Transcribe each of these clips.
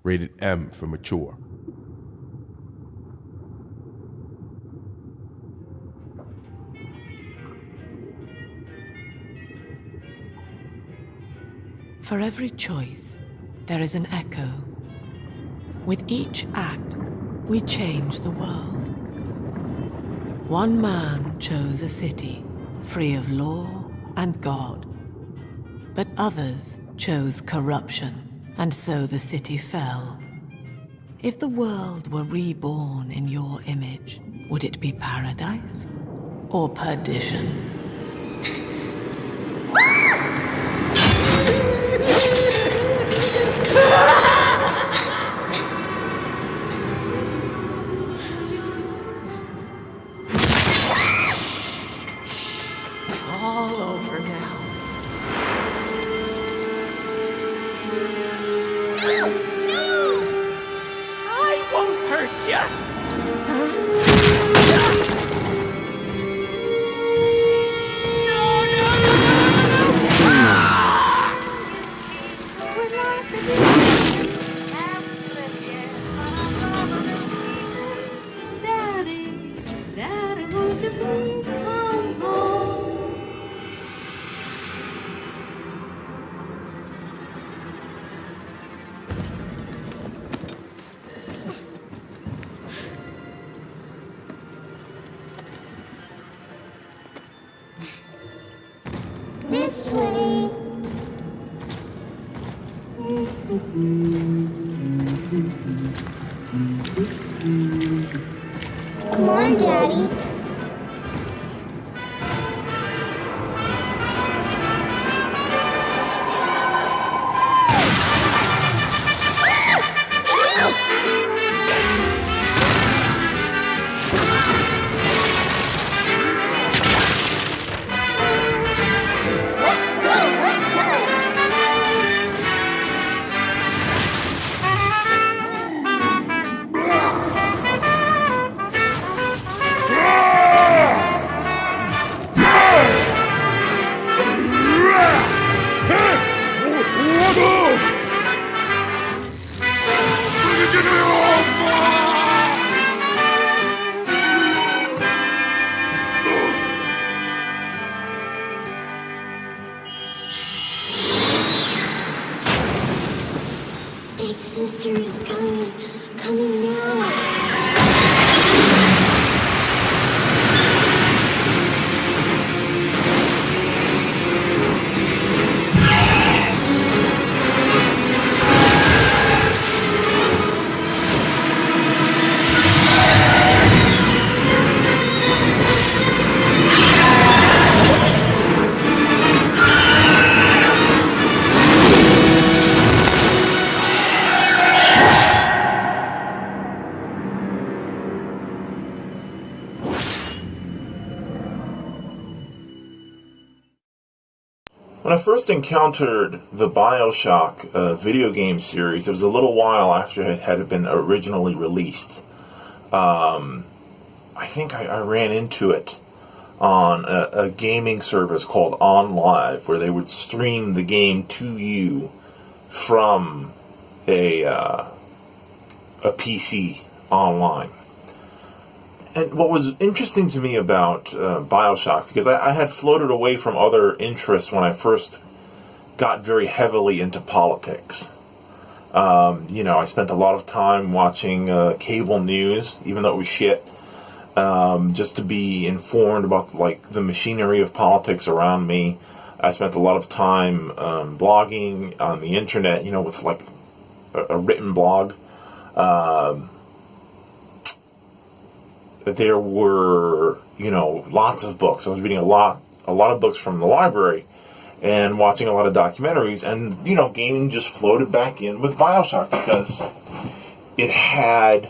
Rated M for mature. For every choice, there is an echo. With each act, we change the world. One man chose a city free of law and God, but others chose corruption, and so the city fell. If the world were reborn in your image, would it be paradise or perdition? All over now. No! I won't hurt you! Daddy, won't you please come home? This way. Come on, Daddy. Big sister is coming now. When I first encountered the Bioshock video game series, it was a little while after it had been originally released. I think I ran into it on a gaming service called OnLive, where they would stream the game to you from a PC online. And what was interesting to me about Bioshock, because I had floated away from other interests when I first got very heavily into politics. I spent a lot of time watching cable news, even though it was shit, just to be informed about the machinery of politics around me. I spent a lot of time blogging on the internet, with a written blog. There were, lots of books. I was reading a lot of books from the library and watching a lot of documentaries, and, gaming just floated back in with Bioshock because it had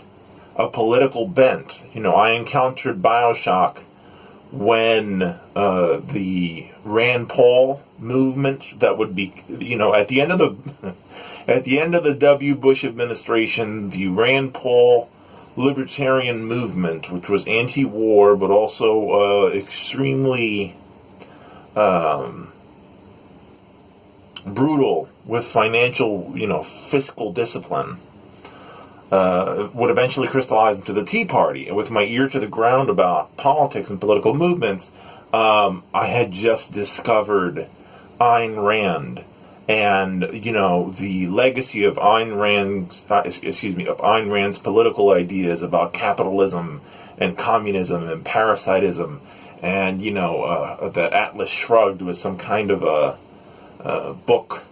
a political bent. I encountered Bioshock when the Rand Paul movement that would be, at the end of the W. Bush administration, the Rand Paul libertarian movement, which was anti-war but also extremely brutal with financial, fiscal discipline. would eventually crystallize into the Tea Party. And with my ear to the ground about politics and political movements, I had just discovered Ayn Rand. And, the legacy of Ayn Rand's political ideas about capitalism and communism and parasitism. And, that Atlas Shrugged was some kind of a book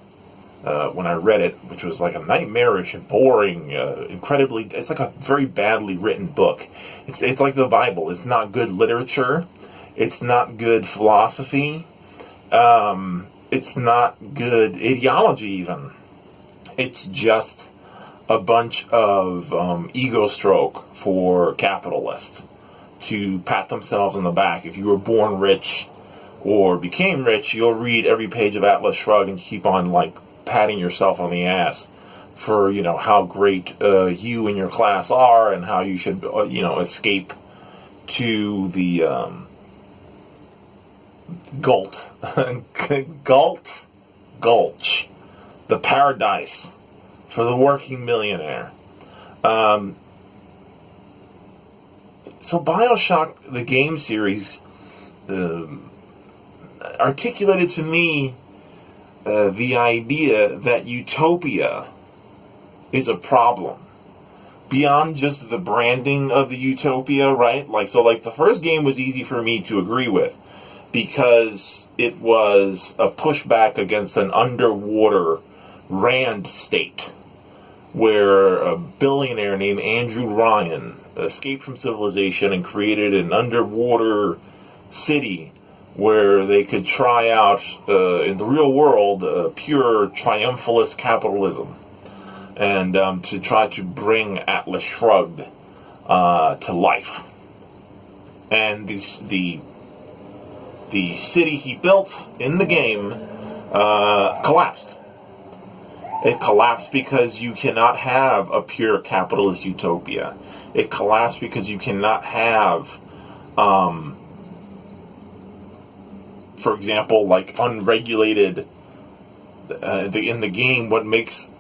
when I read it, which was like a nightmarish, boring, it's like a very badly written book. It's like the Bible. It's not good literature. It's not good philosophy. It's not good ideology even. It's just a bunch of ego stroke for capitalists to pat themselves on the back. If you were born rich or became rich, you'll read every page of Atlas Shrugged and keep on patting yourself on the ass for how great you and your class are, and how you should escape to the Gulch, the paradise for the working millionaire. So Bioshock, the game series, articulated to me the idea that utopia is a problem. Beyond just the branding of the utopia, right? The first game was easy for me to agree with, because it was a pushback against an underwater Rand state, where a billionaire named Andrew Ryan escaped from civilization and created an underwater city where they could try out, in the real world, pure triumphalist capitalism, and to try to bring Atlas Shrugged to life. And the city he built in the game collapsed. It collapsed because you cannot have a pure capitalist utopia. It collapsed because you cannot have, for example, unregulated, in the game, what makes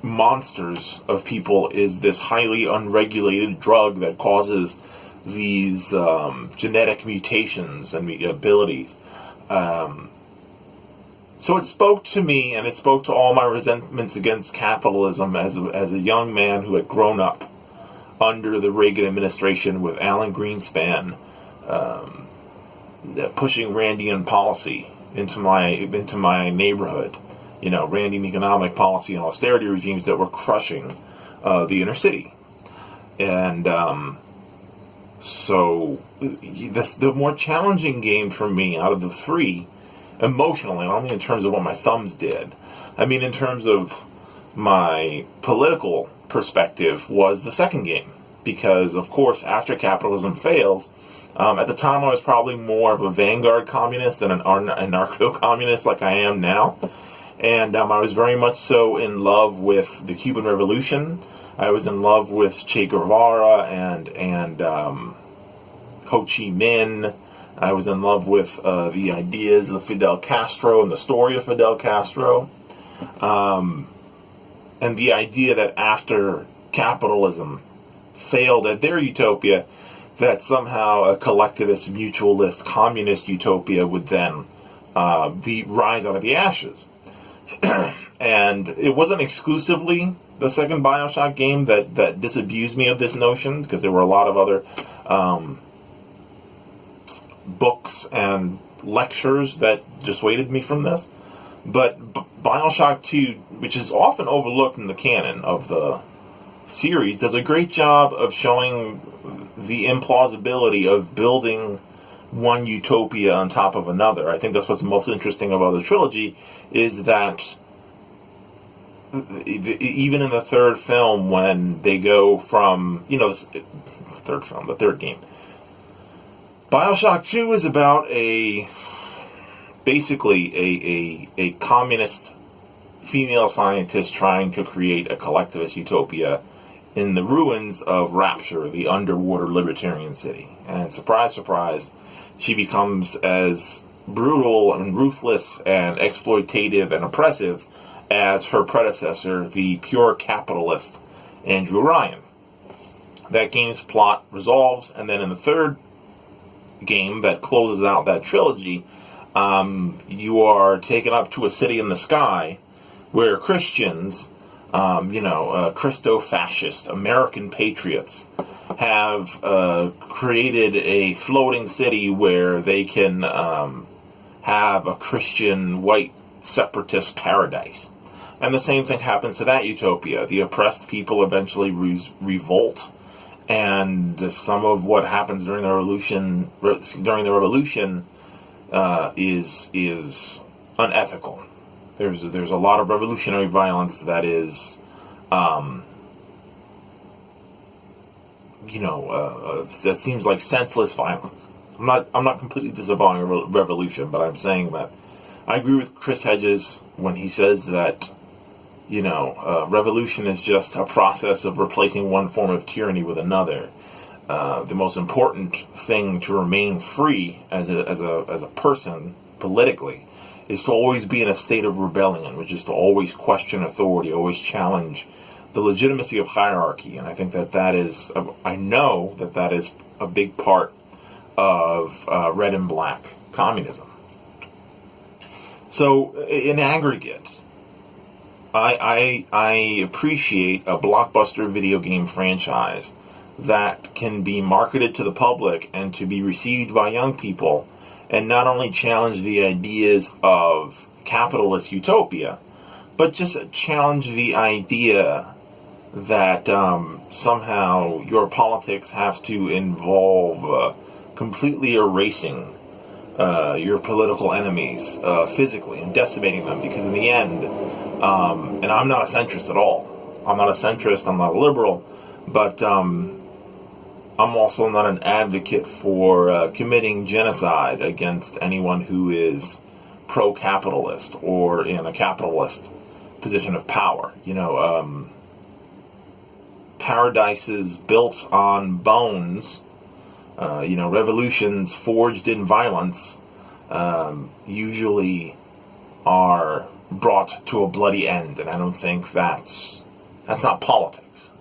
monsters of people is this highly unregulated drug that causes these genetic mutations and abilities. So it spoke to me, and it spoke to all my resentments against capitalism as a young man who had grown up under the Reagan administration with Alan Greenspan pushing Randian policy into my neighborhood. Randian economic policy and austerity regimes that were crushing the inner city. And so the more challenging game for me out of the three, emotionally, I don't mean in terms of what my thumbs did, I mean in terms of my political perspective, was the second game. Because, of course, after capitalism fails, at the time I was probably more of a vanguard communist than an anarcho-communist like I am now. And I was very much so in love with the Cuban Revolution. I was in love with Che Guevara and Ho Chi Minh. I was in love with the ideas of Fidel Castro and the story of Fidel Castro. And the idea that after capitalism failed at their utopia, that somehow a collectivist, mutualist, communist utopia would then rise out of the ashes. And it wasn't exclusively the second Bioshock game that disabused me of this notion, because there were a lot of other books and lectures that dissuaded me from this. But Bioshock 2, which is often overlooked in the canon of the series, does a great job of showing the implausibility of building one utopia on top of another. I think that's what's most interesting about the trilogy, is that even in the third film, when they go from, the third game, Bioshock 2 is about basically a communist female scientist trying to create a collectivist utopia in the ruins of Rapture, the underwater libertarian city. And surprise, surprise, she becomes as brutal and ruthless and exploitative and oppressive as her predecessor, the pure capitalist Andrew Ryan. That game's plot resolves, and then in the third game that closes out that trilogy, you are taken up to a city in the sky where Christians, Christo-fascist American patriots, have created a floating city where they can have a Christian white separatist paradise. And the same thing happens to that utopia. The oppressed people eventually revolt, and some of what happens during the revolution is unethical. There's a lot of revolutionary violence that is, that seems like senseless violence. I'm not completely disavowing a revolution, but I'm saying that I agree with Chris Hedges when he says that, revolution is just a process of replacing one form of tyranny with another. The most important thing to remain free as a person politically is to always be in a state of rebellion, which is to always question authority, always challenge the legitimacy of hierarchy. And I think I know that is a big part of red and black communism. So in aggregate, I appreciate a blockbuster video game franchise that can be marketed to the public and to be received by young people, and not only challenge the ideas of capitalist utopia, but just challenge the idea that somehow your politics have to involve completely erasing your political enemies physically and decimating them, because in the end, and I'm not a centrist at all. I'm not a centrist, I'm not a liberal, but I'm also not an advocate for committing genocide against anyone who is pro-capitalist or in a capitalist position of power. Paradises built on bones, revolutions forged in violence, usually are brought to a bloody end, and I don't think that's not politics.